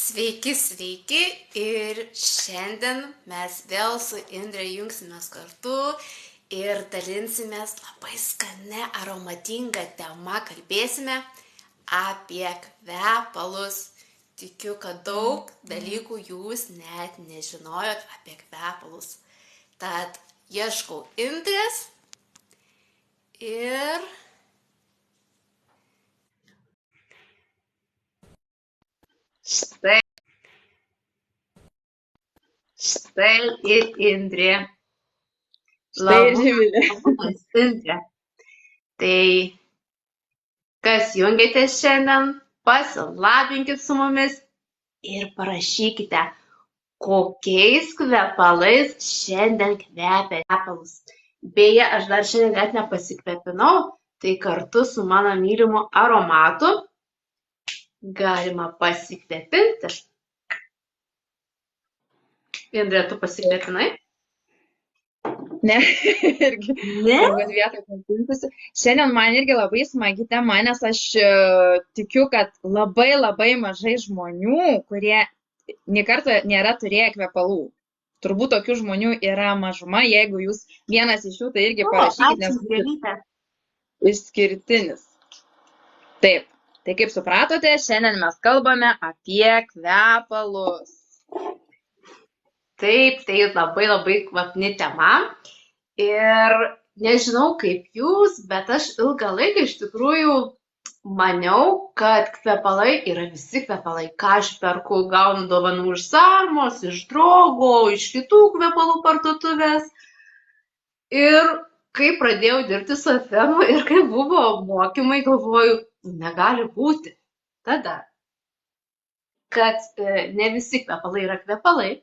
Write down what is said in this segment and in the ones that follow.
Sveiki, sveiki ir šiandien mes vėl su Indre jungsimės kartu ir dalinsimės labai skane aromatinga tema, kalbėsime apie kvepalus. Tikiu, kad daug dalykų jūs net nežinojot apie kvepalus. Tad ieškau Indrės ir... Štai ir Indrė. Labas, Indrė. Tai kas jungiatės šiandien, pasilabinkit su mumis ir parašykite, kokiais kvepalais šiandien kvepia kvepalus. Beje, aš dar šiandien net nepasikvepinau, tai kartu su mano mylimu aromatu galima pasikvepinti. Indrė, tu pasikvepinai? Ne, irgi. Ne? Turbūt vietoj konkursusi. Šiandien man irgi labai smagi tema, nes aš tikiu, kad labai mažai žmonių, kurie nė kartą nėra turėję kvepalų. Turbūt tokių žmonių yra mažuma, jeigu jūs vienas iš jų, tai irgi parašykite, nes būtų išskirtinis. Taip, tai kaip supratote, šiandien mes kalbame apie kvepalus. Taip, tai labai kvapni tema ir nežinau kaip jūs, bet aš ilgą laiką iš tikrųjų maniau, kad kvepalai yra visi kvepalai, ką aš perku, gaunu dovanų iš Sarmos, iš Drogo, iš kitų kvepalų parduotuvės. Ir kai pradėjau dirbti su FM ir kai buvo mokymai, galvoju, negali būti tada, kad ne visi kvepalai yra kvepalai.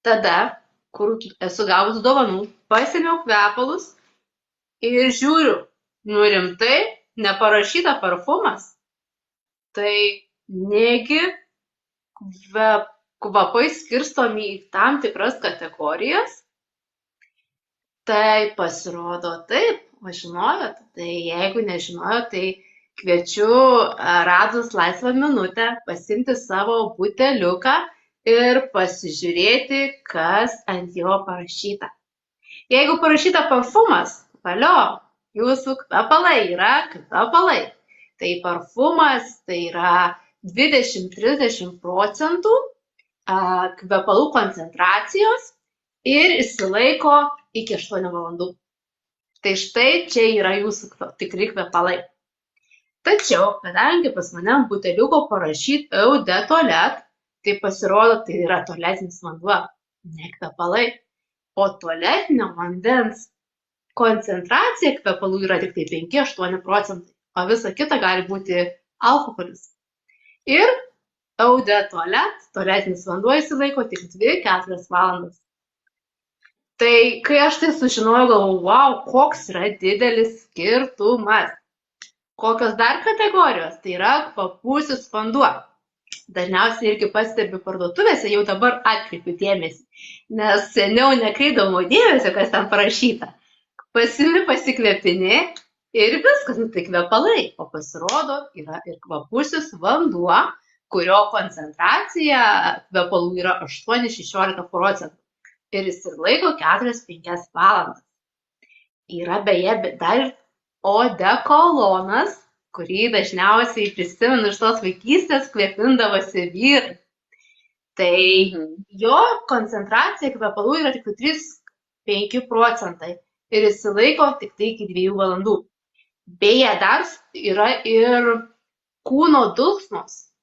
Tada, kur esu gavus dovanų, pasėmiau kvepalus ir žiūriu, rimtai, neparašyta parfumas. Tai negi kvapai skirstomi į tam tikras kategorijas. Tai pasirodo taip, o žinojot? Tai jeigu nežinojot, tai kviečiu radus laisvą minutę pasiimti savo buteliuką ir pasižiūrėti, kas ant jo parašyta. Jeigu parašyta parfumas, valio, jūsų kvepalai yra kvepalai. Tai parfumas tai yra 20–30% kvepalų koncentracijos ir išsilaiko iki 8 valandų. Tai štai čia yra jūsų tikri kvepalai. Tačiau, kadangi pas mane ant buteliuko parašyta Eau de Toilette, tai pasirodo, tai yra tualetinis vanduo, ne kvepalai. O tualetinio vandens koncentracija kvepalų yra tik tai 5–8%, o visa kita gali būti alkoholis. Ir Eau de Toilette, tualetinis vanduo išsilaiko tik 2–4 valandas. Tai kai aš tai sužinojau, galvoju, wow, koks yra didelis skirtumas. Kokios dar kategorijos? Tai yra kvapusis vanduo. Dažniausiai irgi pastebiu parduotuvėse, jau dabar atkreipiu dėmesį, nes seniau nekreipdavau dėmesio, kas ten parašyta. Pasimi, pasikvepini ir viskas, tai kvepalai. O pasirodo, yra ir kvapusis vanduo, kurio koncentracija kvepalų yra 8–16% ir jis laiko 4–5 valandas. Yra beje dar Eau de Cologne, kurį dažniausiai prisimenu iš tos vaikystės, kvepindavosi vyrai. Tai jo koncentracija kvepalų yra tik 3–5% ir išsilaiko tik tai iki 2 valandų. Beje, dar yra ir kūno dulksnos.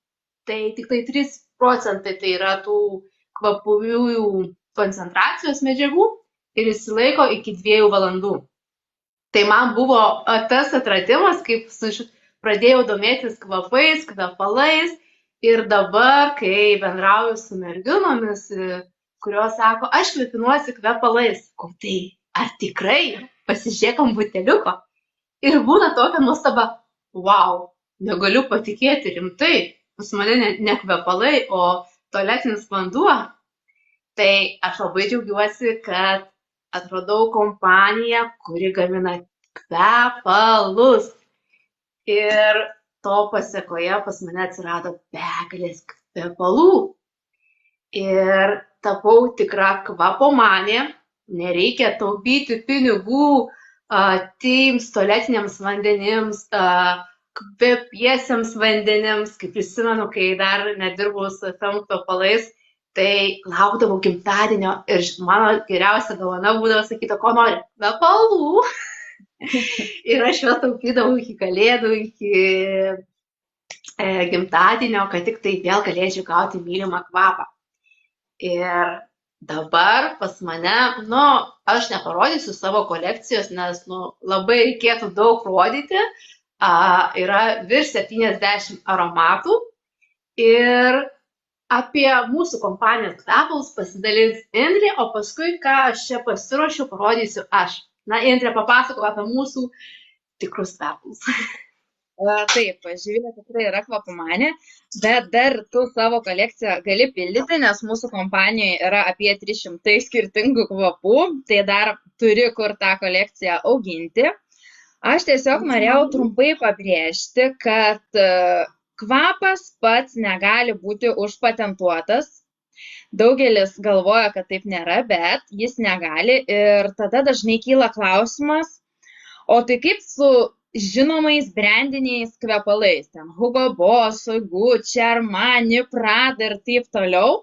Tai tik tai 3% tai yra tų kvapiųjų koncentracijos medžiagų ir išsilaiko iki 2 valandų. Tai man buvo tas atradimas, kaip pradėjau domėtis kvapais, kvepalais ir dabar, kai bendrauju su merginomis, kurios sako, aš kvepinuosi kvepalais, tai ar tikrai pasižiūrėk ant buteliuko? Ir būna tokia nuostaba, wow, negaliu patikėti rimtai, pas mane ne kvepalai, o tualetinis vanduo. Tai aš labai džiaugiuosi, kad atradau kompaniją, kuri gamina kvepalus. Ir to pasekoje pas mane atsirado begalės kvepalų. Ir tapau tikra kvapomanė, nereikia taupyti pinigų tiems tualetiniams vandenims, kvepiesiems vandenims, kaip prisimenu, kai dar nedirbau su FM kvepalais, tai laukdavau gimtadienio ir mano geriausia dovana būdavo sakyti, ko nori, kvepalų. Ir aš juos taupydavau iki kalėdų, iki gimtadienio, kad tik tai vėl galėčiau gauti mylimą kvapą. Ir dabar pas mane, aš neparodysiu savo kolekcijos, nes, labai reikėtų daug rodyti, yra virš 70 aromatų ir apie mūsų kompanijos kvepalus pasidalins Indrė, o paskui, ką aš čia pasiruošiu, parodysiu aš. Na, Indrė, papasakok apie mūsų tikrus kvepalus. Taip, Živilė tikrai yra kvapomanė, bet dar tu savo kolekciją gali pildyti, nes mūsų kompanijoje yra apie 300 skirtingų kvapų, tai dar turi kur tą kolekciją auginti. Aš tiesiog norėjau trumpai pabrėžti, kad kvapas pats negali būti užpatentuotas. Daugelis galvoja, kad taip nėra, bet jis negali ir tada dažnai kyla klausimas, o tai kaip su žinomais brandiniais kvepalais, ten Hugo Boss, Gucci, Armani, Prada ir taip toliau,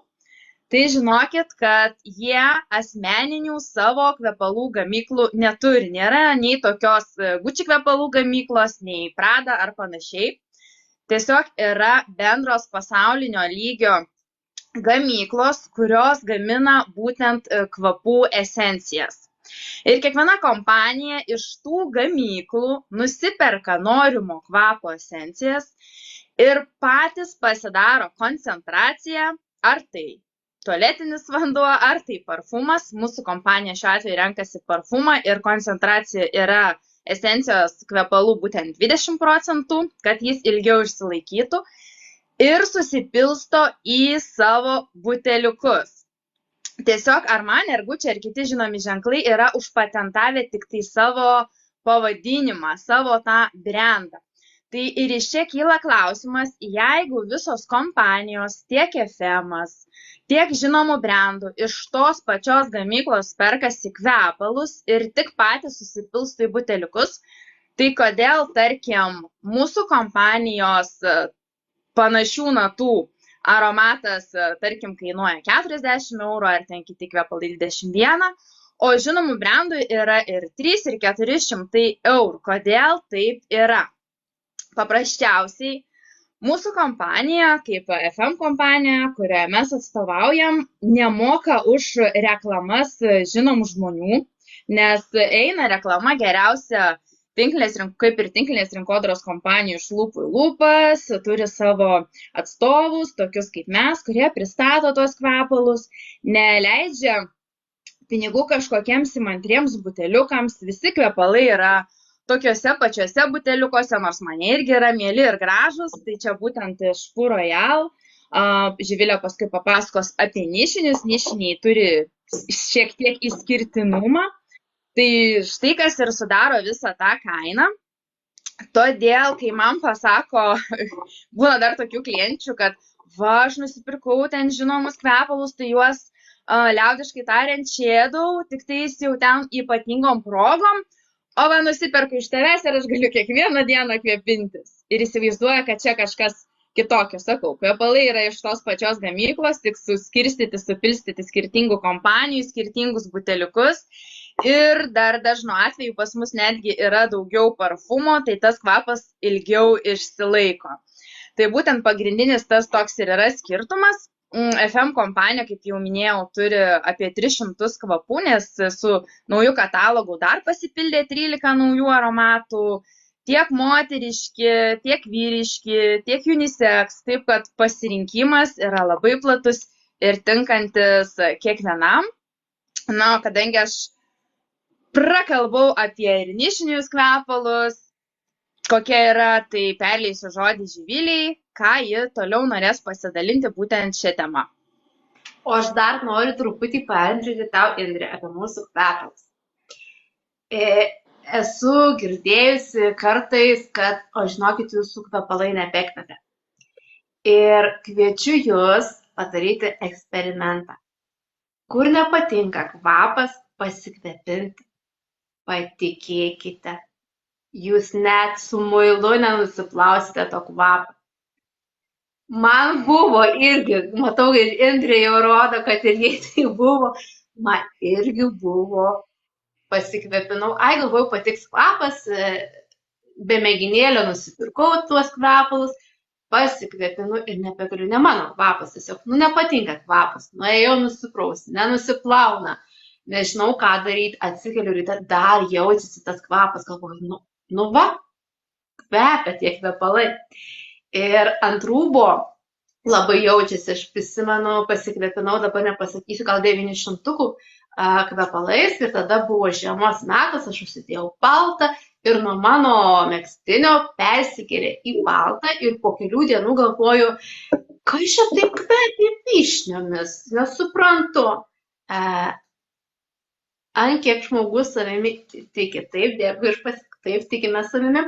tai žinokit, kad jie asmeninių savo kvepalų gamyklų neturi. Nėra nei tokios Gucci kvepalų gamyklos, nei Prada ar panašiai. Tiesiog yra bendros pasaulinio lygio gamyklos, kurios gamina būtent kvapų esencijas. Ir kiekviena kompanija iš tų gamyklų nusiperka norimo kvapo esencijas ir patys pasidaro koncentraciją, ar tai tualetinis vanduo, ar tai parfumas. Mūsų kompanija šiuo atveju renkasi parfumą ir koncentracija yra esencijos kvepalų būtent 20%, kad jis ilgiau išsilaikytų ir susipilsto į savo buteliukus. Tiesiog Armani, Gucci ir kiti žinomi ženklai yra užpatentavę tik tai savo pavadinimą, savo tą brandą. Tai ir iš čia kyla klausimas, jeigu visos kompanijos, tiek FM-as, tiek žinomų brandų iš tos pačios gamyklos perkasi kvepalus ir tik patys susipilsto į buteliukus, tai kodėl, tarkim, mūsų kompanijos panašių natų aromatas, tarkim, kainuoja 40 eurų, ar ten kiti kvepalai 21, o žinomų brandų yra ir 300 ir 400 eurų. Kodėl taip yra? Paprasčiausiai, mūsų kompanija, kaip FM kompanija, kurioje mes atstovaujam, nemoka už reklamas žinomų žmonių, nes eina reklama geriausia kaip ir tinklinės rinkodaros kompanijų iš lūpų į lūpas, turi savo atstovus, tokius kaip mes, kurie pristato tos kvepalus, neleidžia pinigų kažkokiems įmantriems buteliukams. Visi kvepalai yra tokiuose pačiuose buteliukuose, nors man irgi yra mieli ir gražus, tai čia būtent iš Pure Royal. Živilė paskui papasakos apie nišinius, nišiniai turi šiek tiek išskirtinumą. Tai štai kas ir sudaro visą tą kainą. Todėl, kai man pasako, būna dar tokių klienčių, kad aš nusipirkau ten žinomus kvepalus, tai juos liaudiškai tariant šėdau, tik tais jau ten ypatingom progom, o nusiperku iš tavęs ir aš galiu kiekvieną dieną kvėpintis. Ir įsivaizduoja, kad čia kažkas kitokio. Sakau, kvepalai yra iš tos pačios gamyklos, tik supilstyti skirtingų kompanijų, skirtingus buteliukus. Ir dar dažnu atveju pas mus netgi yra daugiau parfumo, tai tas kvapas ilgiau išsilaiko. Tai būtent pagrindinis tas toks ir yra skirtumas. FM kompanija, kaip jau minėjau, turi apie 300 kvapų, nes su nauju katalogu dar pasipildė 13 naujų aromatų, tiek moteriški, tiek vyriški, tiek unisex, taip kad pasirinkimas yra labai platus ir tinkantis kiekvienam. Na, kadangi aš prakalbau apie ir nišinius kvepalus, kokie yra, tai perleisiu žodį Živiliai, ką ji toliau norės pasidalinti būtent šią temą. O aš dar noriu truputį paantrinti tau, Indrė, apie mūsų kvepalus. Esu girdėjusi kartais, kad, žinokit, jūsų kvepalai nepekvepia. Ir kviečiu jūs padaryti eksperimentą. Kur nepatinka kvapas, pasikvepinti. Patikėkite, jūs net su muilu nenusiplausite to kvapą. Man buvo irgi, matau, ir Indrė jau rodo, kad ir jai tai buvo, man irgi buvo, pasikvepinau, galvojau, patiks kvapas, be mėginėlio nusipirkau tuos kvepalus, pasikvepinu ir nebegaliu, ne mano kvapas, tiesiog, nepatinka kvapas, nuėjau nusiprausti, nenusiplauna, nežinau, ką daryti, atsikeliu ryte, dar jaučiasi tas kvapas, galvoju, va, kvepia tie kvepalai. Ir ant rūbo labai jaučiasi, aš prisimenu, pasikvepinau, dabar nepasakysiu, gal 900 kvepalais ir tada buvo žiemos metas, aš užsidėjau paltą ir nuo mano megztinio persikėlė į paltą ir po kelių dienų galvoju, kas čia taip kvepia vyšniomis, nesuprantu. Ant kiek žmogus savimi tiki, taip, dėkui, taip tikime savimi.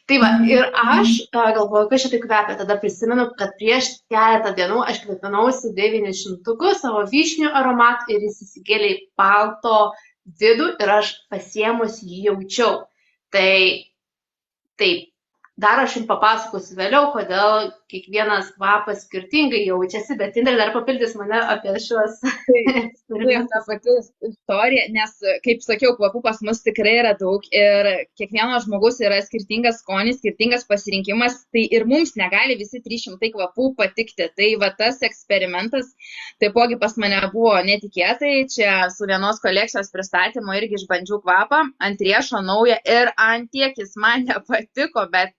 Tai va, ir aš galvoju, kad šitai kvepia, tada prisimenu, kad prieš keletą dienų aš kvepinausi 900 savo vyšnių aromatų ir jis įsigėlė į palto vidų ir aš pasiemus jį jaučiau. Tai taip, dar aš jums papasakosiu vėliau, kodėl kiekvienas kvapas skirtingai jaučiasi, bet Indrė dar papildys mane apie šios. Tai ta pati istorija, nes, kaip sakiau, kvapų pas mus tikrai yra daug ir kiekvieno žmogus yra skirtingas skonis, skirtingas pasirinkimas, tai ir mums negali visi 300 kvapų patikti. Tai va tas eksperimentas, taipogi pas mane buvo netikėtai, čia su vienos kolekcijos pristatymu irgi išbandžiau kvapą, ant riešo naują ir ant tiek jis man nepatiko, bet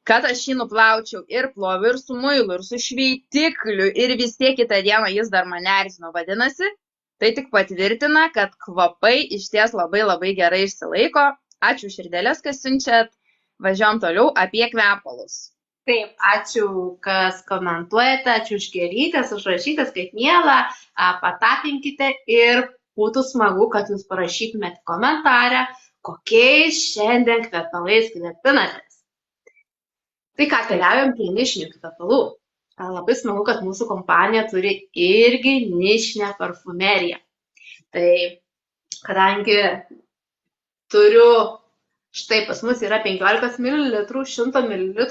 kad aš jį nuplaučiau ir ploviu, ir su muilu, ir su šveitikliu, ir vis tiek kitą dieną jis dar mane erzino. Vadinasi, tai tik patvirtina, kad kvapai išties labai labai gerai išsilaiko. Ačiū širdelės, kas siunčiat. Važiuojam toliau apie kvepalus. Taip, ačiū, kas komentuojate, ačiū už gėlytės, užrašytas, kaip miela, patapinkite ir būtų smagu, kad jūs parašytumėte komentarę, kokiais šiandien kvepalais kvepinatės. Tai ką, keliaujam prie nišinių kvepalų. Labai smagu, kad mūsų kompanija turi irgi nišinę parfumeriją. Tai kadangi turiu, štai pas mus yra 15 ml, 100 ml,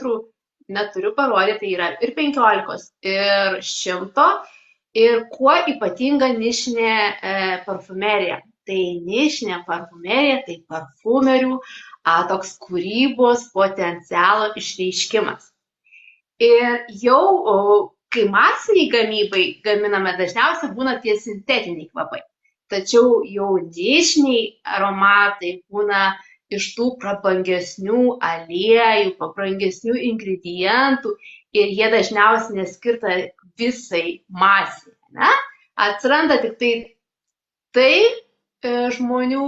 neturiu parodyti, tai yra ir 15, ir 100. Ir kuo ypatinga nišinė parfumerija? Tai nišinė parfumerija, tai parfumerių toks kūrybos potencialo išreiškimas. Ir jau, kai masiniai gamybai gaminame, dažniausiai būna tie sintetiniai kvapai. Tačiau jau nišiniai aromatai būna iš tų prabangesnių aliejų, prabangesnių ingredientų ir jie dažniausiai neskirta visai masiai. Ne? Atsiranda tik tai žmonių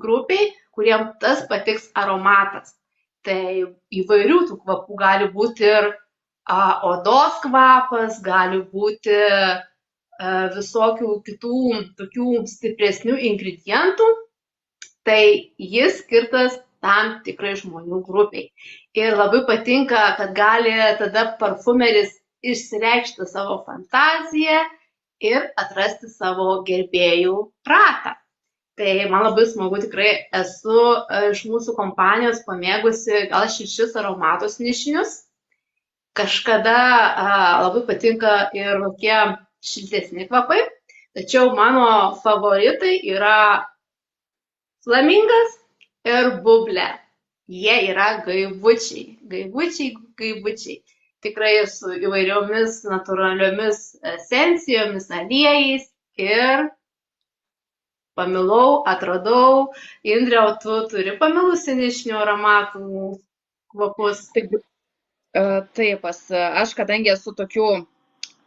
grupiai, kuriem tas patiks aromatas. Tai įvairių tų kvapų gali būti ir odos kvapas, gali būti visokių kitų tokių stipresnių ingredientų. Tai jis skirtas tam tikrai žmonių grupiai. Ir labai patinka, kad gali tada parfumeris išsireikšti savo fantaziją ir atrasti savo gerbėjų ratą. Tai man labai smagu, tikrai esu iš mūsų kompanijos pamėgusi gal 6 aromatus nišinius. Kažkada labai patinka ir tokie šiltesni kvapai, tačiau mano favoritai yra flamingas ir bublė. Jie yra gaivučiai. Tikrai su įvairiomis natūraliomis esencijomis, aliejais ir pamilau, atradau. Indrė, o tu turi pamilusi nišinių aromatų kvapus? Taip, aš kadangi esu tokių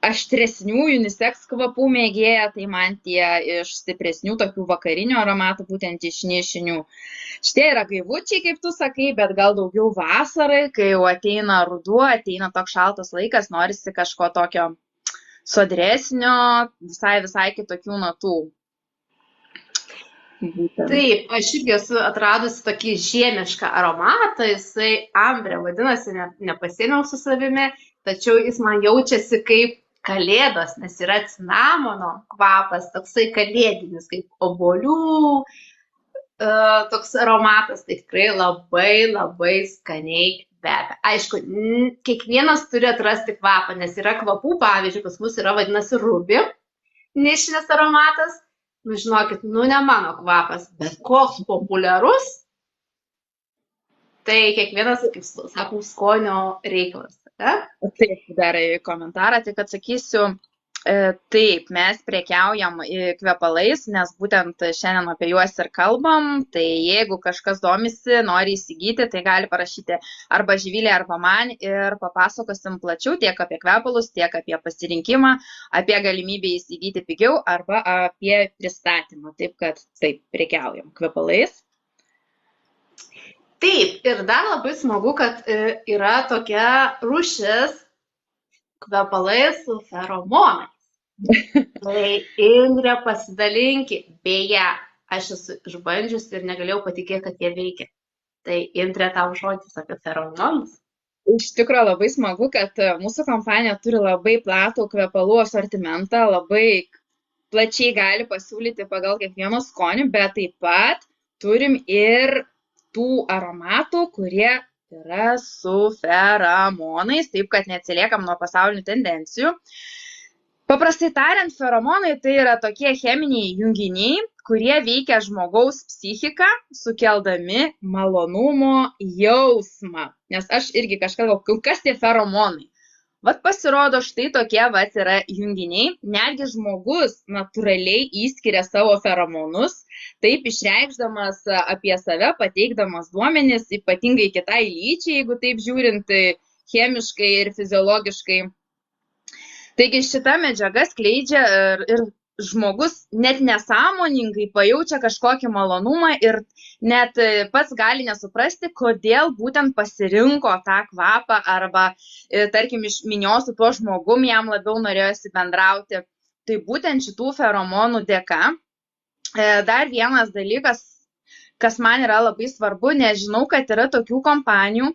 aštresnių unisex kvapų mėgėja, tai man tie iš stipresnių tokių vakarinių aromatų, būtent iš nišinių. Šitie yra gaivučiai, kaip tu sakai, bet gal daugiau vasarai, kai jau ateina ruduo, ateina toks šaltas laikas, norisi kažko tokio sodresnio, visai kitokių natų. Būtent. Taip, aš irgi esu atradusi tokį žiemišką aromatą, jisai ambrė vadinasi, nepasiėmiau su savimi, tačiau jis man jaučiasi kaip kalėdos, nes yra cinamono kvapas, toksai kalėdinis, kaip obuolių, toks aromatas, tai tikrai labai labai skaniai kvepia. Aišku, kiekvienas turi atrasti kvapą, nes yra kvapų, pavyzdžiui, pas mus yra vadinasi rubi, nišinis aromatas, nu žinokit, nu ne mano kvapas, bet koks populiarus, tai kiekvienas, kaip sakau, skonio reikalas. Ne? Taip, dar komentarą tik atsakysiu. Taip, mes prekiaujam kvepalais, nes būtent šiandien apie juos ir kalbam. Tai jeigu kažkas domisi, nori įsigyti, tai gali parašyti arba Živilė, arba man ir papasakosim plačiau tiek apie kvepalus, tiek apie pasirinkimą, apie galimybę įsigyti pigiau arba apie pristatymą. Taip, kad taip, prekiaujam kvepalais. Taip, ir dar labai smagu, kad yra tokia rūšis kvepalai su feromonais. Tai Indrė, pasidalinkį. Beje, aš esu išbandžiusi ir negalėjau patikėti, kad jie veikia. Tai Indrė, tau žodis apie feromonus. Iš tikrųjų labai smagu, kad mūsų kompanija turi labai platų kvepalų asortimentą, labai plačiai gali pasiūlyti pagal kiekvieno skonį, bet taip pat turim ir tų aromatų, kurie yra su feromonais, taip kad neatsiliekam nuo pasaulinių tendencijų. Paprastai tariant, feromonai tai yra tokie cheminiai junginiai, kurie veikia žmogaus psichiką, sukeldami malonumo jausmą. Nes aš irgi kažką galvoju, kas tie feromonai? Vat pasirodo, štai tokie vat yra junginiai, netgi žmogus natūraliai įskiria savo feromonus, taip išreikšdamas apie save, pateikdamas duomenis, ypatingai kitai lyčiai, jeigu taip žiūrint chemiškai ir fiziologiškai. Taigi šita medžiaga skleidžia ir žmogus net nesąmoningai pajaučia kažkokį malonumą ir net pats gali nesuprasti, kodėl būtent pasirinko tą kvapą arba, tarkim, iš minios su tuo žmogum jam labiau norėjosi bendrauti. Tai būtent šitų feromonų dėka. Dar vienas dalykas, kas man yra labai svarbu, nežinau, kad yra tokių kompanijų,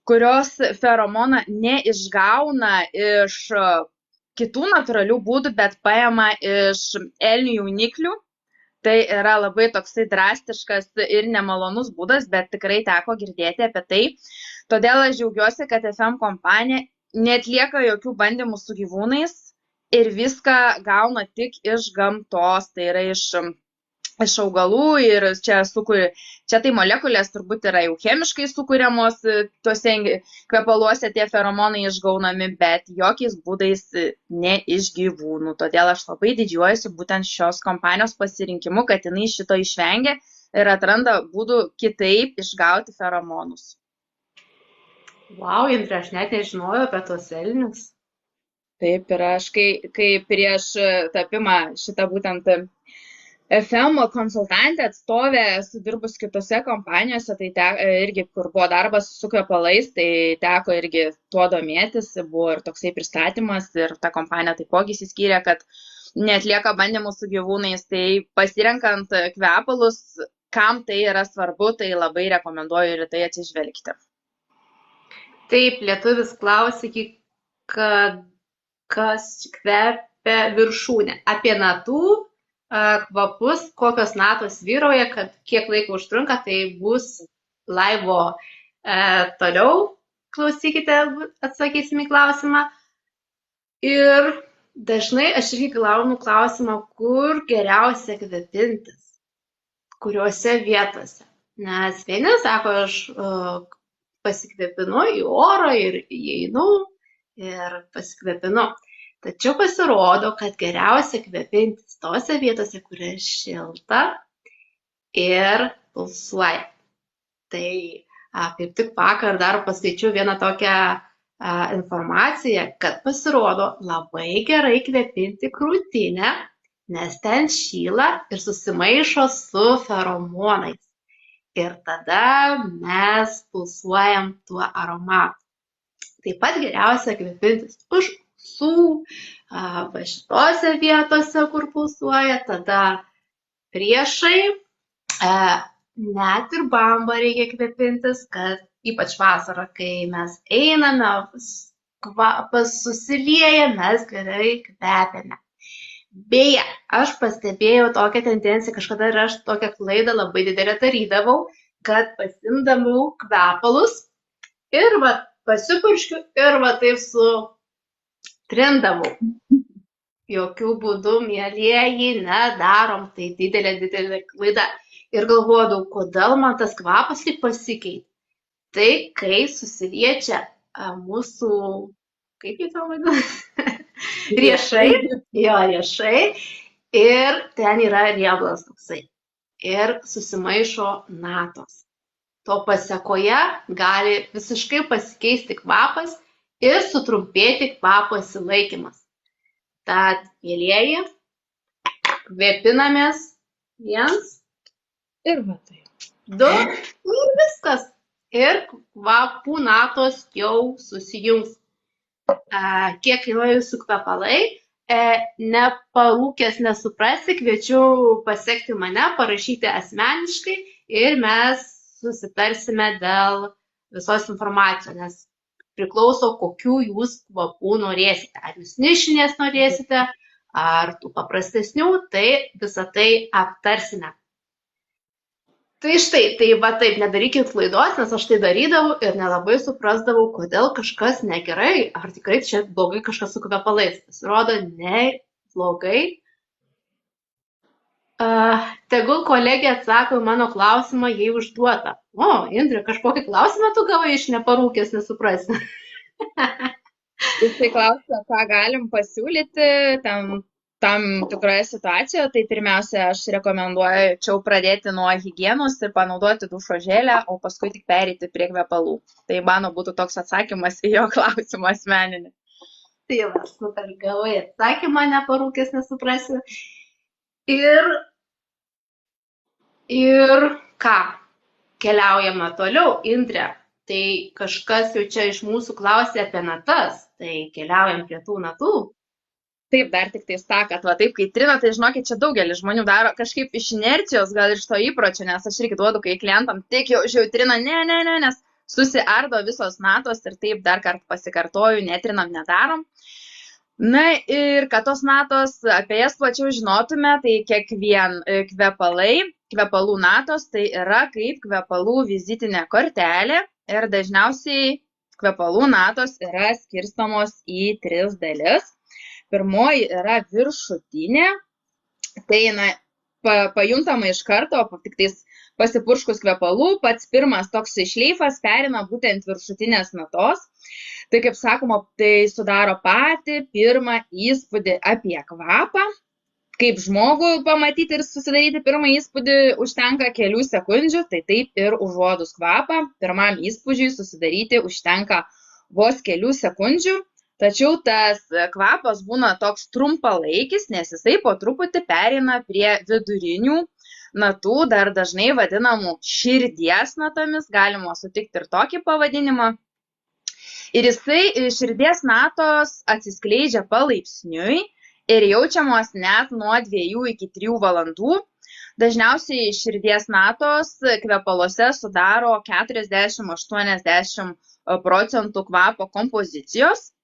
kurios feromoną neišgauna iš kitų natūralių būdų, bet paima iš elnių jauniklių. Tai yra labai toksai drastiškas ir nemalonus būdas, bet tikrai teko girdėti apie tai. Todėl aš džiaugiuosi, kad FM kompanija neatlieka jokių bandymų su gyvūnais ir viską gauna tik iš gamtos, tai yra iš augalų ir čia tai molekulės turbūt yra jau chemiškai sukuriamos, tuose kvepaluose tie feromonai išgaunami, bet jokiais būdais ne iš gyvūnų. Todėl aš labai didžiuojuosi būtent šios kompanijos pasirinkimu, kad jinai šito išvengia ir atranda būdų kitaip išgauti feromonus. Vau, Indrė, aš net nežinojau apie tos elnius. Taip, ir aš kai prieš tapimą šitą būtent FM konsultantė atstovė, esu dirbus kitose kompanijose, tai irgi, kur buvo darbas su kvepalais, tai teko irgi tuo domėtis, buvo ir toksai pristatymas ir ta kompanija taipogi įsiskyrė, kad neatlieka bandymų su gyvūnais, tai pasirenkant kvepalus, kam tai yra svarbu, tai labai rekomenduoju ir tai atsižvelgti. Taip, lietuvis klausė, kad kas kvepia viršūnę. Apie natų kvapus, kokios natos vyrauja, kad kiek laiko užtrunka, tai bus laivo toliau. Klausykite, atsakysim į klausimą. Ir dažnai aš irgi gaunu klausimą, kur geriausia kvepintis, kuriuose vietose. Nes vieni sako, aš pasikvepinu į orą ir įeinu ir pasikvepinu. Tačiau pasirodo, kad geriausia kvepintis tose vietose, kur yra šilta ir pulsuoja. Tai kaip tik vakar dar paskaičiau vieną tokią informaciją, kad pasirodo labai gerai kvepinti krūtinę, nes ten šyla ir susimaišo su feromonais. Ir tada mes pulsuojam tuo aromatu. Taip pat geriausia kvepintis už va šitose vietose, kur pulsuoja, tada priešai, net ir bambą reikia kvepintis, kad ypač vasarą, kai mes einame, kvapas susilieja, mes gerai kvepiame. Beje, aš pastebėjau tokią tendenciją, kažkada ir aš tokią klaidą labai didelę darydavau, kad pasimdavau kvepalus ir va pasipurškiu ir va taip sutrindavau. Jokių būdų, mielieji, nedarom, tai didelė klaida. Ir galvodavau, kodėl man tas kvapas taip pasikeitė. Tai kai susiliečia mūsų, kaip jį tą vadina, riešai, ir ten yra riebalas toksai. Ir susimaišo natos. To pasekoje gali visiškai pasikeisti kvapas ir sutrumpėti kvapo išsilaikymas. Tad, mielieji, kvėpinamės 1 Ir va tai. 2 ir viskas. Ir kvapų natos jau susijungs. Kiek kainuoja jūsų kvepalai? Neparūkęs nesuprasi, kviečiu pasekti mane, parašyti asmeniškai ir mes susitarsime dėl visos informacijos, nes priklauso, kokių jūs kvapų norėsite. Ar jūs nišinės norėsite, ar tų paprastesnių, tai visą tai aptarsime. Tai štai, tai va taip, nedarykit klaidos, nes aš tai darydavau ir nelabai suprasdavau, kodėl kažkas negerai, ar tikrai čia blogai kažkas su kvepalais. Pasirodo, ne blogai. Tegul kolegė atsako į mano klausimą, jei užduota. O, Indrė, kažkokį klausimą tu gavai iš neparūkęs, nesuprasi. Jūs tai klausite, ką galim pasiūlyti tam tikroje situacijoje, tai pirmiausia, aš rekomenduočiau pradėti nuo higienos ir panaudoti dušo želę, o paskui tik pereiti prie kvepalų. Tai mano būtų toks atsakymas į jo klausimą asmeninį. Tai va, super, gavai atsakymą, neparūkęs, nesuprasi. Ir ką? Keliaujame toliau, Indrė. Tai kažkas jau čia iš mūsų klausė apie natas, tai keliaujam prie tų natų. Taip, dar tik tai tą, kad va taip, kai trina, tai žinokit, čia daugelis žmonių daro kažkaip iš inercijos, gal iš to įpročio, nes aš irgi duodu, kai klientam tik jau trina, ne, nes susiardo visos natos ir taip dar kartą pasikartoju, netrinam, nedarom. Na ir kad tos natos, apie jas plačiau žinotume, tai kvepalų natos, tai yra kaip kvepalų vizitinė kortelė ir dažniausiai kvepalų natos yra skirstomos į 3 dalis. Pirmoji yra viršutinė, tai pajuntama iš karto, tik tais pasipurškus kvepalų, pats pirmas toks šleifas perina būtent viršutinės natos. Tai kaip sakoma, tai sudaro patį pirmą įspūdį apie kvapą. Kaip žmogų pamatyti ir susidaryti pirmą įspūdį užtenka kelių sekundžių, tai taip ir užuodus kvapą, pirmam įspūdžiui susidaryti užtenka vos kelių sekundžių. Tačiau tas kvapas būna toks trumpalaikis, nes jisai po truputį pereina prie vidurinių natų, dar dažnai vadinamų širdies natomis, galima sutikti ir tokį pavadinimą. Ir jisai širdies natos atsiskleidžia palaipsniui ir jaučiamos net nuo 2 iki 3 valandų. Dažniausiai širdies natos kvepaluose sudaro 40–80% kvapo kompozicijos.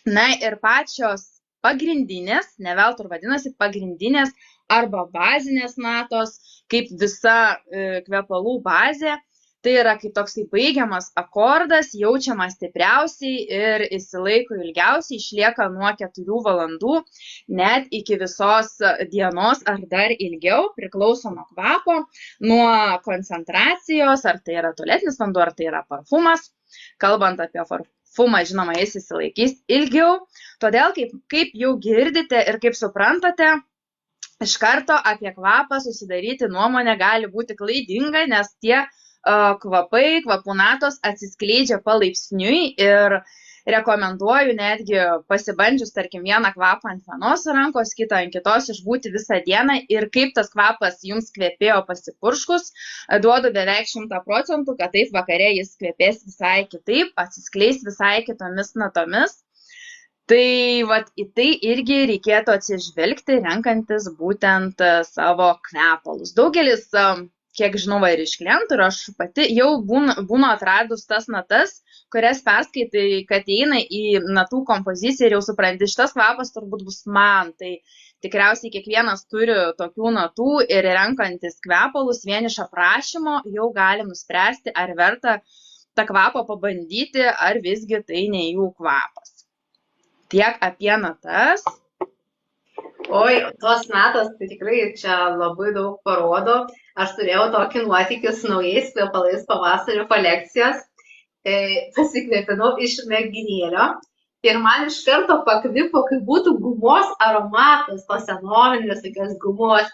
Na ir pačios pagrindinės, ne veltui vadinasi pagrindinės arba bazinės natos, kaip visa kvepalų bazė, tai yra kaip toks baigiamas akordas, jaučiamas stipriausiai ir išsilaiko ilgiausiai, išlieka nuo 4 valandų, net iki visos dienos ar dar ilgiau, priklauso nuo kvapo, nuo koncentracijos, ar tai yra tualetinis vanduo, ar tai yra parfumas. Kalbant apie parfumą, žinoma, jis išsilaikys ilgiau, todėl kaip jau girdite ir kaip suprantate, iš karto apie kvapą susidaryti nuomonę gali būti klaidinga, nes tie kvapai, kvapų natos atsiskleidžia palaipsniui ir rekomenduoju netgi pasibandžius, tarkim, vieną kvapą ant vienos rankos, kitą ant kitos išbūti visą dieną ir kaip tas kvapas jums kvepėjo pasipurškus, duodu beveik 100%, kad taip vakare jis kvepės visai kitaip, atsiskleis visai kitomis natomis. Tai vat, į tai irgi reikėtų atsižvelgti, renkantis būtent savo kvepalus. Daugelis kiek žinau, ir iš klientų, ir aš pati jau būnu atradus tas natas, kurias perskaitai, kad įeina į natų kompoziciją ir jau supranti, šitas kvapas turbūt bus man. Tai tikriausiai kiekvienas turi tokių natų ir renkantis kvepalus vien iš aprašymo jau gali nuspręsti, ar verta tą kvapą pabandyti, ar visgi tai ne jų kvapas. Tiek apie natas. Oi, tos natos tai tikrai čia labai daug parodo. Aš turėjau tokį nuotykį su naujais kvepalais pavasario kolekcijos. Pasikvėpinau iš mėginėlio ir man iš karto pakvipo, kai būtų gumos aromatas, tos senovinės tokios gumos.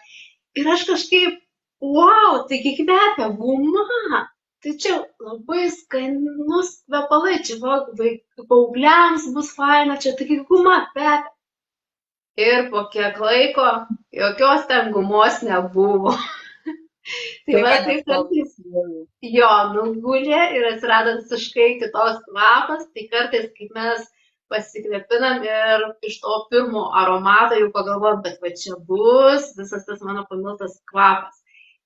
Ir aš kažkaip, wow, taigi kvepia guma. Tai čia labai skanus kvepalai, čia paaugliams bus faina, čia taigi guma kvepia. Ir po kiek laiko jokios ten gumos nebuvo. Tai va, taip kartais jo nugulė ir atsirado visiškai kitos kvapas, tai kartais, kaip mes pasikvėpinam ir iš to pirmo aromato jau pagalvojam, bet va čia bus visas tas mano pamiltas kvapas.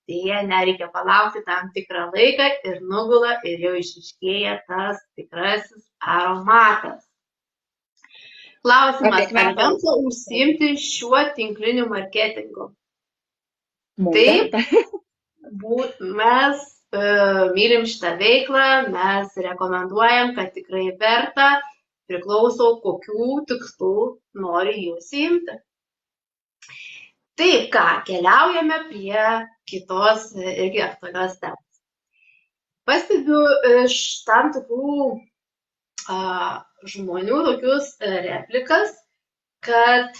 Tai jie nereikia palaukti tam tikrą laiką ir nugula ir jau išryškėja tas tikrasis aromatas. Klausimas, ar verta užsiimti šiuo tinkliniu marketingu? Taip, mes mylim šitą veiklą, mes rekomenduojam, kad tikrai verta, priklauso kokių tikslų nori jūs imti. Taip, ką, keliaujame prie kitos irgi aktualios temos. Pastebiu iš tam tikrų žmonių tokius replikas, kad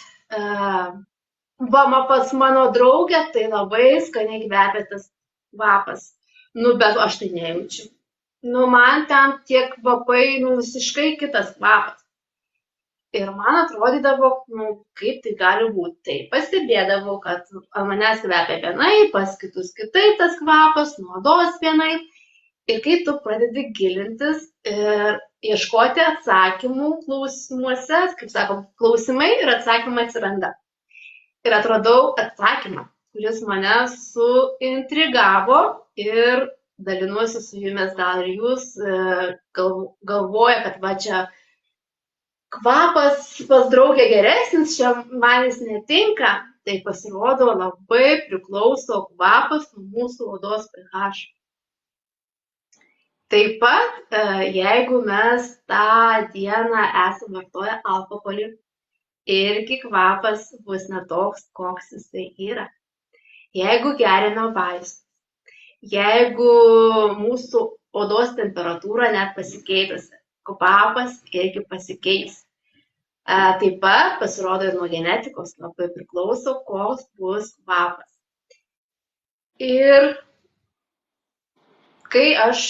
pas mano draugę tai labai skaniai kvepia tas kvapas. Bet aš tai nejaučiu. Man ten tiek kvapai, visiškai kitas kvapas. Ir man atrodydavo, kaip tai gali būti. Tai pastebėdavau, kad manęs kvepia vienai, pas kitus kitaip tas kvapas, nuo odos vienai. Ir kai tu pradedi gilintis ir ieškoti atsakymų klausimuose, kaip sakom, klausimai ir atsakymai atsiranda. Ir atradau atsakymą, kuris mane suintrigavo ir dalinuosi su jumis, gal ir jūs galvoja, kad va čia kvapas pas draugę geresnis, čia man jis netinka, tai pasirodo labai priklauso kvapas nuo mūsų odos pH. Taip pat, jeigu mes tą dieną esame vartoję alkoholį, irgi kvapas bus netoks, koks jisai yra. Jeigu geriame vaistus, jeigu mūsų odos temperatūra net pasikeitusi, kvapas irgi pasikeis. Taip pat pasirodo ir nuo genetikos labai priklauso, koks bus kvapas. Ir kai aš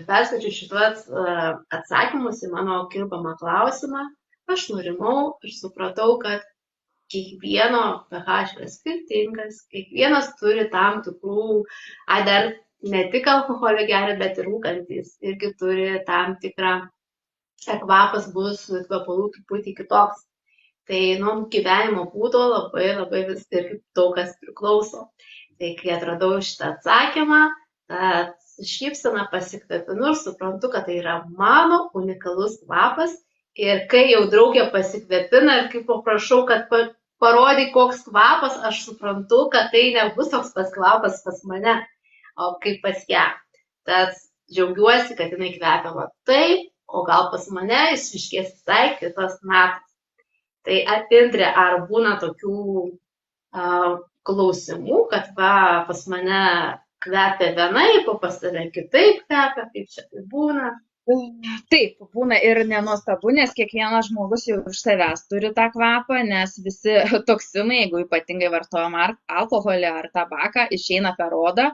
perskaičiau šitos atsakymus į mano kirbamą klausimą, aš nurimau ir supratau, kad kiekvieno pH yra skirtingas, kiekvienas turi tam tikrų, dar ne tik alkoholį geria, bet ir rūkantys, irgi turi tam tikrą, kvapas bus kvepalų truputį kitoks. Tai nuo gyvenimo būdo labai vis irgi daug kas priklauso. Tai kai atradau šitą atsakymą, šypseną pasikvėpinu ir suprantu, kad tai yra mano unikalus kvapas. Ir kai jau draugė pasikvėpina ir kai paprašau, kad parodyk koks kvapas, aš suprantu, kad tai nebus toks pas kvapas pas mane, o kaip pas ją. Tad džiaugiuosi, kad jinai kvepia va taip, o gal pas mane išryškės visai kitos natos. Tai Indrė, ar būna tokių klausimų, kad pas mane kvepia vienaip, o pas tave kitaip kvepia, kaip čia tai būna? Taip, būna ir nenuostabu, nes kiekvienas žmogus jau iš savęs turi tą kvapą, nes visi toksinai, jeigu ypatingai vartojam alkoholį ar tabaką, išeina per odą,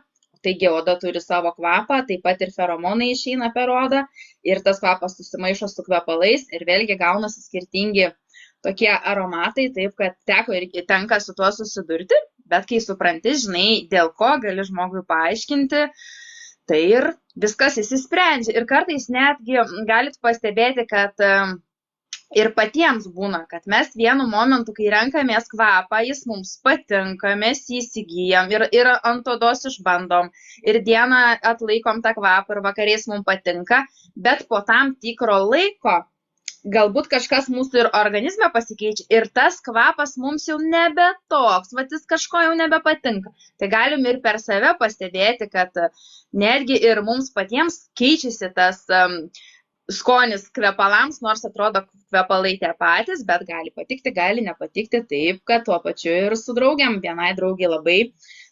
taigi oda turi savo kvapą, taip pat ir feromonai išeina per odą ir tas kvapas susimaišo su kvepalais ir vėlgi gaunasi skirtingi tokie aromatai, taip kad tenka su tuo susidurti. Bet kai supranti, žinai, dėl ko gali žmogui paaiškinti, tai ir viskas įsisprendžia. Ir kartais netgi galit pastebėti, kad Ir patiems būna, kad mes vienu momentu, kai renkamės kvapą, jis mums patinka, mes jį įsigyjam ir ant odos išbandom, ir dieną atlaikom tą kvapą, ir vakariais mums patinka, bet po tam tikro laiko galbūt kažkas mūsų ir organizme pasikeičia ir tas kvapas mums jau nebe toks, vat jis kažko jau nebepatinka. Tai galim ir per save pastebėti, kad netgi ir mums patiems keičiasi tas skonis kvepalams, nors atrodo kvepalai tie patys, bet gali patikti, gali nepatikti, taip, kad tuo pačiu ir su draugiam. Vienai draugiai labai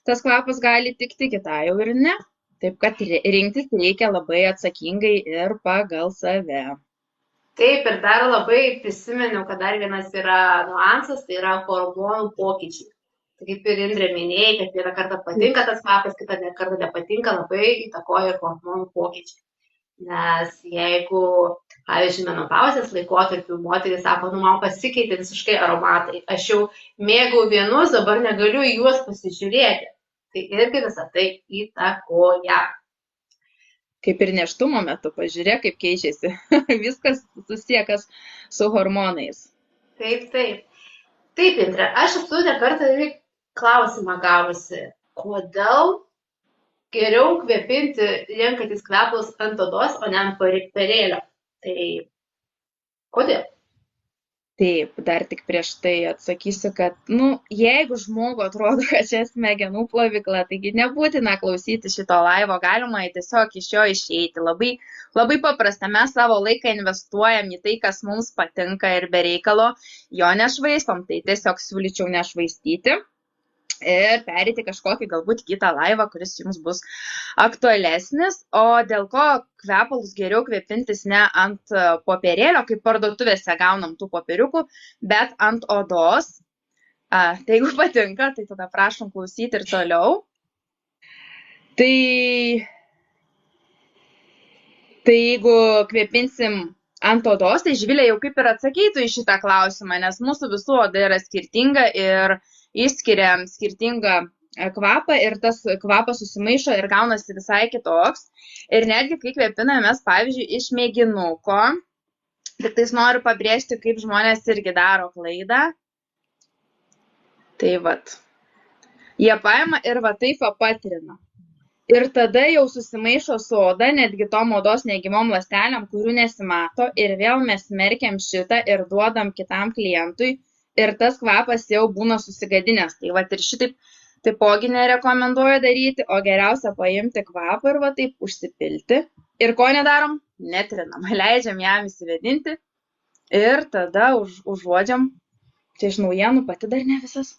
tas kvapas gali tikti, kitai jau ir ne. Taip, kad rinktis reikia labai atsakingai ir pagal save. Taip, ir dar labai prisiminiau, kad dar vienas yra nuansas, tai yra hormonų pokyčiai. Tai kaip ir Indrė minėjai, kad vieną kartą patinka tas kvapas, kitą kartą nepatinka, labai įtakoja hormonų pokyčiai. Nes jeigu, pavyzdžiui, menopauzės laikotarpiu moteris sako, man pasikeitė visiškai aromatai, aš jau mėgau vienus, dabar negaliu į juos pasižiūrėti. Tai irgi visą tai įtakoja. Kaip ir nėštumo metu, pažiūrėk, kaip keičiasi. Viskas susiekas su hormonais. Taip, taip. Taip, Indrė, aš esu ne kartą klausimą gavusi, kodėl geriau kvepinti renkantis kvepalus ant odos, o ne ant perėlio. Tai kodėl? Taip, dar tik prieš tai atsakysiu, kad, jeigu žmogui atrodo, kad čia smegenų plovykla, taigi nebūtina klausyti šito laivo, galima tiesiog iš jo išeiti. Labai, labai paprasta, mes savo laiką investuojam į tai, kas mums patinka ir be reikalo jo nešvaistom, tai tiesiog siūlyčiau nešvaistyti. Ir perėti kažkokį galbūt kitą laivą, kuris jums bus aktualesnis. O dėl ko kvepalus geriau kvepintis ne ant popierėlio, kaip parduotuvėse gaunam tų popieriukų, bet ant odos. Tai jeigu patinka, tai tada prašom klausyti ir toliau. Tai jeigu kvepinsim ant odos, tai Živilė jau kaip ir atsakytų į šitą klausimą, nes mūsų visų oda yra skirtinga ir išskiria skirtingą kvapą ir tas kvapas susimaišo ir gaunasi visai kitoks. Ir netgi kai kvepinamės, pavyzdžiui, iš mėginuko, tik tais noriu pabrėžti, kaip žmonės irgi daro klaidą. Tai vat, jie paima ir va taip patrina. Ir tada jau susimaišo su oda, netgi tom odos negimom ląstelėm, kurių nesimato, ir vėl mes smerkiam šitą ir duodam kitam klientui. Ir tas kvapas jau būna susigadinęs. Tai vat ir šitaip taipogi nerekomenduoju daryti, o geriausia paimti kvapą ir va taip užsipilti. Ir ko nedarom? Netrinam. Leidžiam jam įsivedinti ir tada užuodžiam. Tai iš naujienų pati dar ne visas.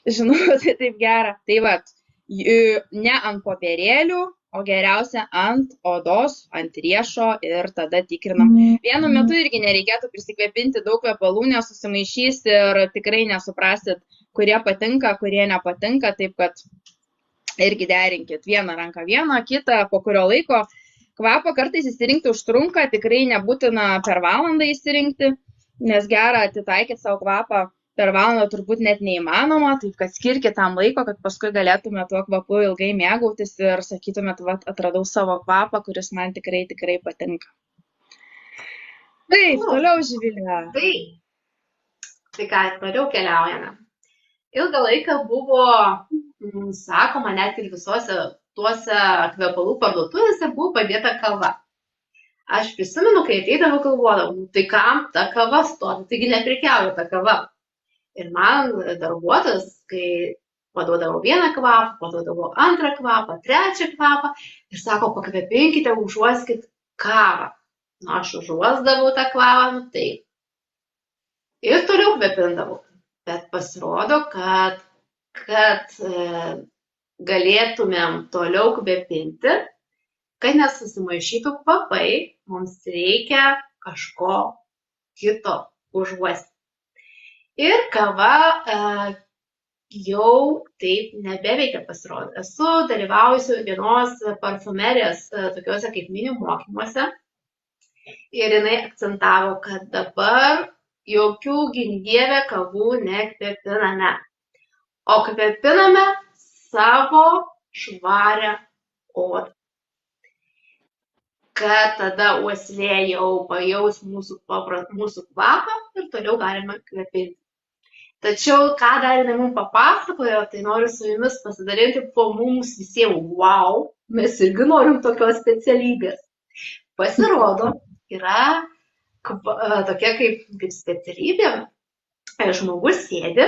Žinau, tai taip gera. Tai vat, ne ant popierėlių, o geriausia ant odos, ant riešo ir tada tikrinam. Vienu metu irgi nereikėtų prisikvepinti daug kvepalų, nesusimaišys ir tikrai nesuprasit, kurie patinka, kurie nepatinka, taip kad irgi derinkit vieną ranką vieną, kitą, po kurio laiko. Kvapą kartais įsirinkti užtrunka, tikrai nebūtina per valandą įsirinkti, nes gera atitaikyti savo kvapą per valandą turbūt net neįmanoma, taip kad skirkit tam laiko, kad paskui galėtume tuo kvapu ilgai mėgautis ir sakytumėt, atradau savo kvapą, kuris man tikrai, tikrai patinka. Taip, toliau Živilė. Tai ką, toliau keliaujame. Ilgą laiką buvo, sakoma, net ir visose tuose kvepalų parduotuvėse buvo padėta kava. Aš prisimenu, kai ateidavau, galvodavau, tai kam ta kava stovi, taigi neprekiauja ta kava. Ir man darbuotojas, kai paduodavau vieną kvapą, paduodavau antrą kvapą, trečią kvapą ir sako, pakvepinkite, užuoskit kavą. Aš užuosdavau tą kvapą, taip. Ir toliau kvepindavau. Bet pasirodo, kad galėtumėm toliau kvepinti, kad nesusimaišytų kvapai, mums reikia kažko kito užuosti. Ir kava jau taip nebeveikia, pasirodo. Esu dalyvaujusi vienos parfumerijos tokiuose kaip mini mokymuose ir jinai akcentavo, kad dabar jokių gink-dieve kavų nekvepiname, o kvepiname savo švarią odą. kad tada uoslė jau pajaus mūsų kvapą ir toliau galime kvepinti. Tačiau, ką dar jinai mums papasakojo, tai noriu su jumis pasidalinti, po mums visiems, wow, mes irgi norim tokios specialybės. Pasirodo, yra tokia kaip specialybė, žmogus sėdi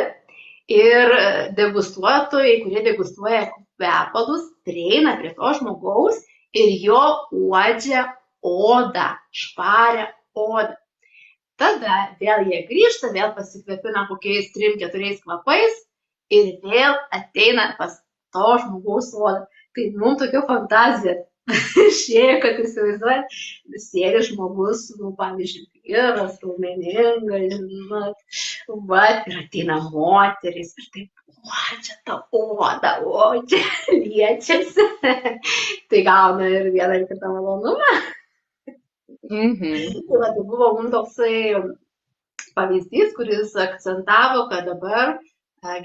ir degustuotojai, kurie degustuoja kvepalus, prieina prie to žmogaus ir jo uodžia odą, švarią odą. Tada vėl jie grįžta, vėl pasikvepina kokiais 3-4 kvapais ir vėl ateina pas to žmogaus odą. Tai mums tokia fantazija išėjo, kad įsivaizduojat, sėdi žmogus, pavyzdžiui, vyras, raumeningas, ir ateina moteris ir taip, čia ta oda, čia liečiasi. Tai gauna ir vieną ir kitą malonumą. Tai buvo mums toksai pavyzdys, kuris akcentavo, kad dabar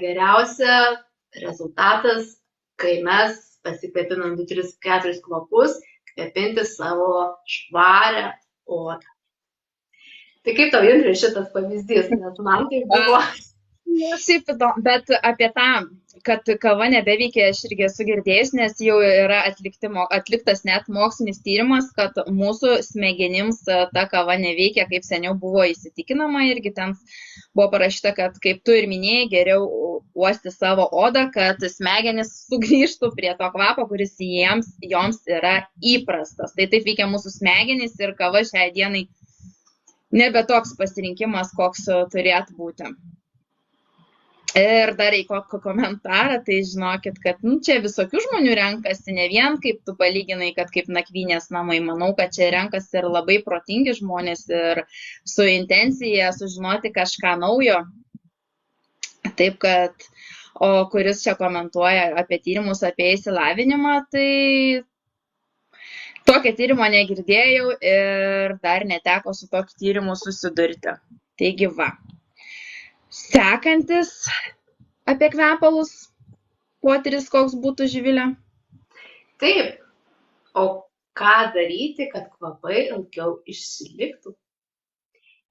geriausia rezultatas, kai mes pasikvepinam 2-3-4 kvapus, kvepinti savo švarią odą. Tai kaip tau, Indrė, šitas pavyzdys, nes man tai buvo... Šiaip įdomu, bet apie tą, kad kava nebeveikia, aš irgi esu girdėjus, nes jau yra atliktas net mokslinis tyrimas, kad mūsų smegenims ta kava neveikia, kaip seniau buvo įsitikinama, irgi ten buvo parašyta, kad kaip tu ir minėjai, geriau uosti savo odą, kad smegenis sugrįžtų prie to kvapo, kuris joms yra įprastas. Tai taip veikia mūsų smegenys ir kava šiai dienai nebe toks pasirinkimas, koks turėtų būti. Ir dar į kokį komentarą, tai žinokit, kad čia visokių žmonių renkasi, ne vien kaip tu palyginai, kad kaip nakvynės namai. Manau, kad čia renkasi ir labai protingi žmonės ir su intencija sužinoti kažką naujo. Taip kad, o kuris čia komentuoja apie tyrimus, apie įsilavinimą, tai tokio tyrimo negirdėjau ir dar neteko su tokiu tyrimu susidurti. Taigi va. Sekantis apie kvepalus, potyris koks būtų, Živilė? Taip, o ką daryti, kad kvapai ilgiau išsiliktų?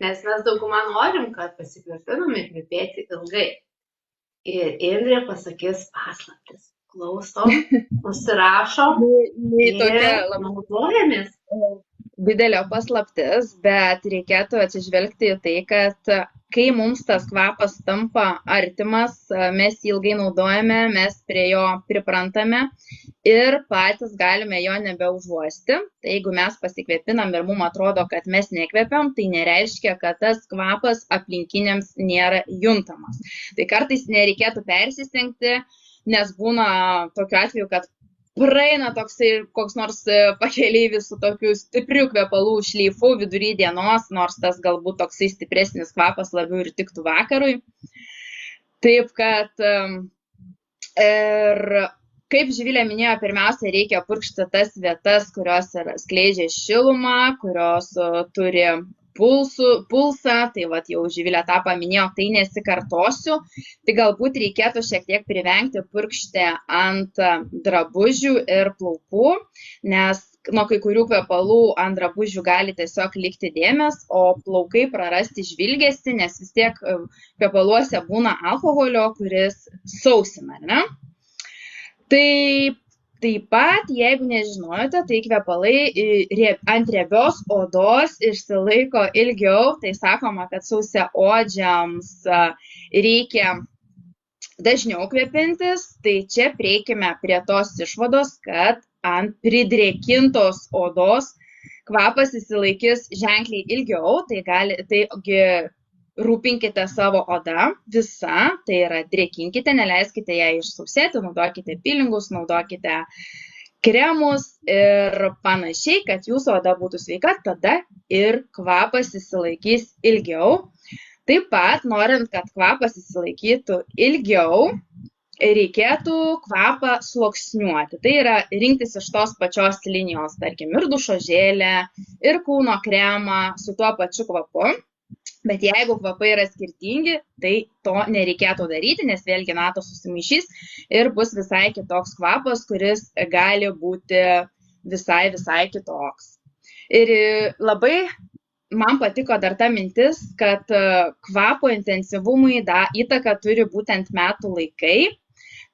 Nes mes daugumą norim, kad pasikvepinam ir kvepėti ilgai. Ir Indrė pasakys paslaptis. Klausom, užsirašom ir naudojamės. Didelė paslaptis, bet reikėtų atsižvelgti į tai, kad kai mums tas kvapas tampa artimas, mes jį ilgai naudojame, mes prie jo priprantame ir patys galime jo nebeužuosti. Tai jeigu mes pasikvepinam ir mums atrodo, kad mes nekvepiam, tai nereiškia, kad tas kvapas aplinkiniams nėra juntamas. Tai kartais nereikėtų persistengti, nes būna tokiu atveju, kad praeina toksai koks nors pakeleivis su tokiu stipriu kvepalų šleifu vidury dienos, nors tas galbūt toksai stipresnis kvapas labiau ir tiktų vakarui. Taip kad, ir kaip Živilė minėjo, pirmiausia reikia purkšti tas vietas, kurios skleidžia šilumą, kurios turi pulsą, tai vat jau Živilė tą paminėjo, tai nesikartosiu, tai galbūt reikėtų šiek tiek privengti purkšti ant drabužių ir plaukų, nes nuo kai kurių kvepalų ant drabužių gali tiesiog likti dėmės, o plaukai prarasti žvilgesį, nes vis tiek kvepaluose būna alkoholio, kuris sausina, ne? Taip pat, jeigu nežinojote, tai kvepalai ant riebios odos išsilaiko ilgiau, tai sakoma, kad sausiaodžiams reikia dažniau kvepintis, tai čia prieikime prie tos išvados, kad ant pridrėkintos odos kvapas įsilaikys ženkliai ilgiau, tai rūpinkite savo odą visą, tai yra drėkinkite, neleiskite ją išsausėti, naudokite pilingus, naudokite kremus ir panašiai, kad jūsų oda būtų sveika, tada ir kvapas įsilaikys ilgiau. Taip pat, norint, kad kvapas įsilaikytų ilgiau, reikėtų kvapą sluoksniuoti. Tai yra rinktis iš tos pačios linijos, tarkim, ir dušo želę, ir kūno kremą su tuo pačiu kvapu. Bet jeigu kvapai yra skirtingi, tai to nereikėtų daryti, nes vėlgi natos susimaišys ir bus visai kitoks kvapas, kuris gali būti visai kitoks. Ir labai man patiko dar ta mintis, kad kvapo intensyvumui įtaką turi būtent metų laikai.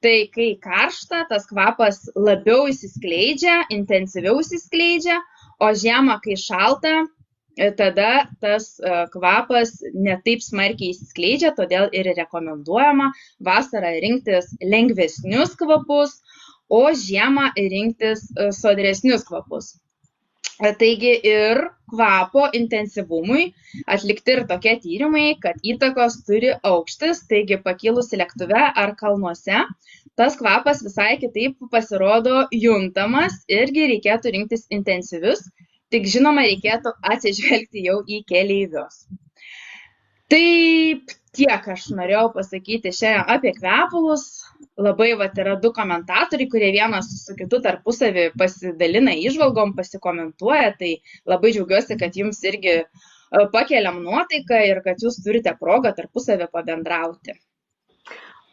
Tai kai karšta, tas kvapas labiau įsiskleidžia, intensyviau įsiskleidžia, o žiemą, kai šalta, tada tas kvapas netaip smarkiai įsiskleidžia, todėl ir rekomenduojama vasarą rinktis lengvesnius kvapus, o žiemą rinktis sodresnius kvapus. Taigi ir kvapo intensyvumui atlikti ir tokie tyrimai, kad įtakos turi aukštis, taigi pakilus lėktuve ar kalnuose, tas kvapas visai kitaip pasirodo juntamas, irgi reikėtų rinktis intensyvius, tik žinoma reikėtų atsižvelgti jau į keleivius. Taip, tiek aš norėjau pasakyti šiandien apie kvepalus. Labai yra du komentatoriai, kurie vienas su kitu tarpusavį pasidalina įžvalgom, pasikomentuoja, tai labai džiaugiuosi, kad jums irgi pakeliam nuotaiką ir kad jūs turite progą tarpusavį pabendrauti.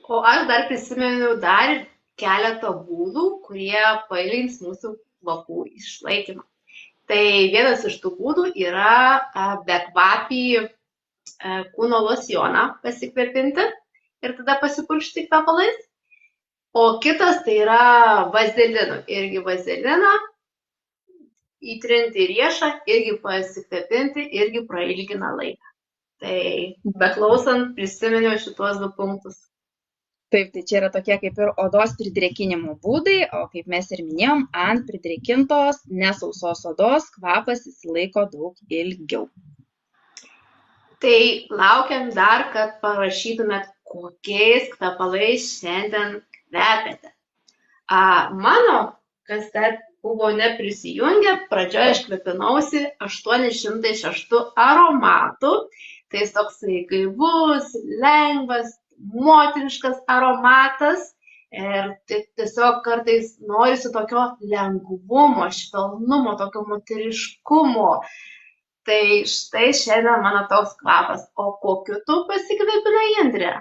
O aš dar prisimenu dar keletą būdų, kurie pailgins mūsų kvapų išlaikymą. Tai vienas iš tų būdų yra bekvapį kūno losjoną pasikvepinti ir tada pasipurkšti kvepalais. O kitas tai yra vazelinu. Irgi vazeliną įtrinti į riešą, irgi pasikvepinti, irgi prailgina laiką. Tai beklausant prisiminiau šitos du punktus. Taip, tai čia yra tokie kaip ir odos pridrėkinimo būdai, o kaip mes ir minėjom, ant pridrėkintos nesausos odos kvapas įsilaiko daug ilgiau. Tai laukiam dar, kad parašytumėt, kokiais kvepalais šiandien kvepiate. Mano, kas dar buvo neprisijungę, pradžioje aš kvepinausi 806 aromatų. Tai jis toksai gaivus, lengvas, moteriškas aromatas. Ir tiesiog kartais norisi tokio lengvumo, švelnumo, tokio moteriškumo. Tai štai šiandien mano toks kvapas. O kokiu tu pasikvepinai, Indrė?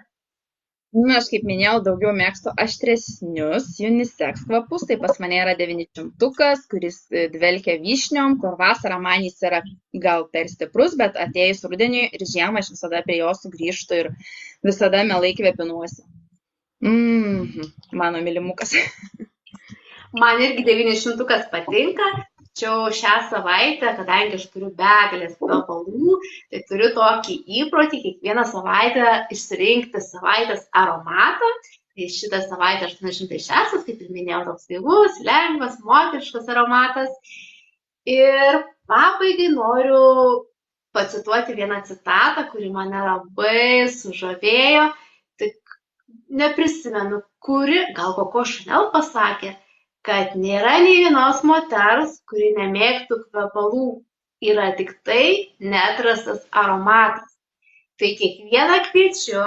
Aš kaip minėjau, daugiau mėgstu aštresnius unisex kvapus, tai pas mane yra 900-ukas, kuris dvelkia vyšniom, kur vasarą man jis yra gal per stiprus, bet atėjus rudeniui ir žiemą aš visada prie jo sugrįžtu ir visada mielai kvepinuosi. Mano mylimukas. Man irgi 900-ukas patinka. Tačiau šią savaitę, kadangi aš turiu begalės kvepalų, tai turiu tokį įprotį kiekvieną savaitę išsirinkti savaitės aromatą. Tai šitą savaitę 806, kaip ir minėjau, toks gaivus, lengvas, moteriškas aromatas. Ir pabaigai noriu pacituoti vieną citatą, kuri mane labai sužavėjo. Tik neprisimenu, kuri, gal Coco Chanel pasakė, kad nėra nei vienos moters, kuri nemėgtų kvepalų, yra tik tai neatrastas aromatas. Tai kiekvieną kviečiu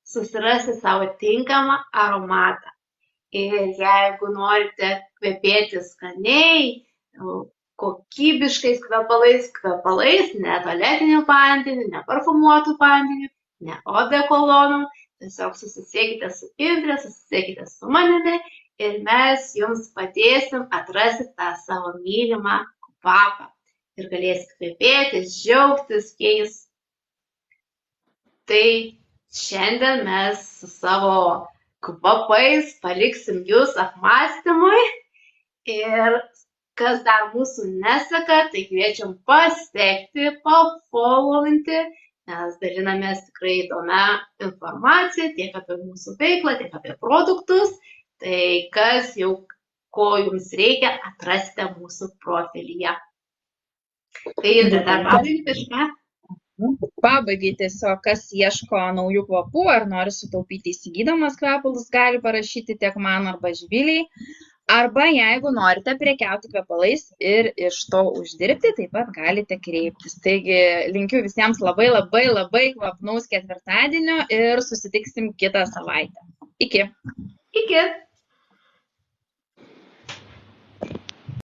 susirasti savo tinkamą aromatą. Ir jeigu norite kvepėti skaniai, kokybiškais kvepalais, ne tualetiniu vandeniu, ne parfumuotų vandeniu, ne eau de cologne, tiesiog susisiekite su Indre, susisiekite su manimi. Ir mes jums padėsim atrasti tą savo mylimą kvapą. Ir galėsit kvepėtis, džiaugtis jais. Tai šiandien mes su savo kvapais paliksim jūs apmąstymui. Ir kas dar mūsų neseka, tai kviečiam pasiekti, pafollowinti, nes dalinamės tikrai įdomią informaciją tiek apie mūsų veiklą, tiek apie produktus. Tai kas jau, ko jums reikia, atrasite mūsų profilyje. Tai dar pabaigai kažką? Pabaigai tiesiog, kas ieško naujų kvapų ar nori sutaupyti įsigydamas kvepalus, gali parašyti tiek man arba Živilei. Arba jeigu norite prekiauti kvepalais ir iš to uždirbti, taip pat galite kreiptis. Taigi linkiu visiems labai kvapnaus ketvirtadienio ir susitiksim kitą savaitę. Iki. Iki.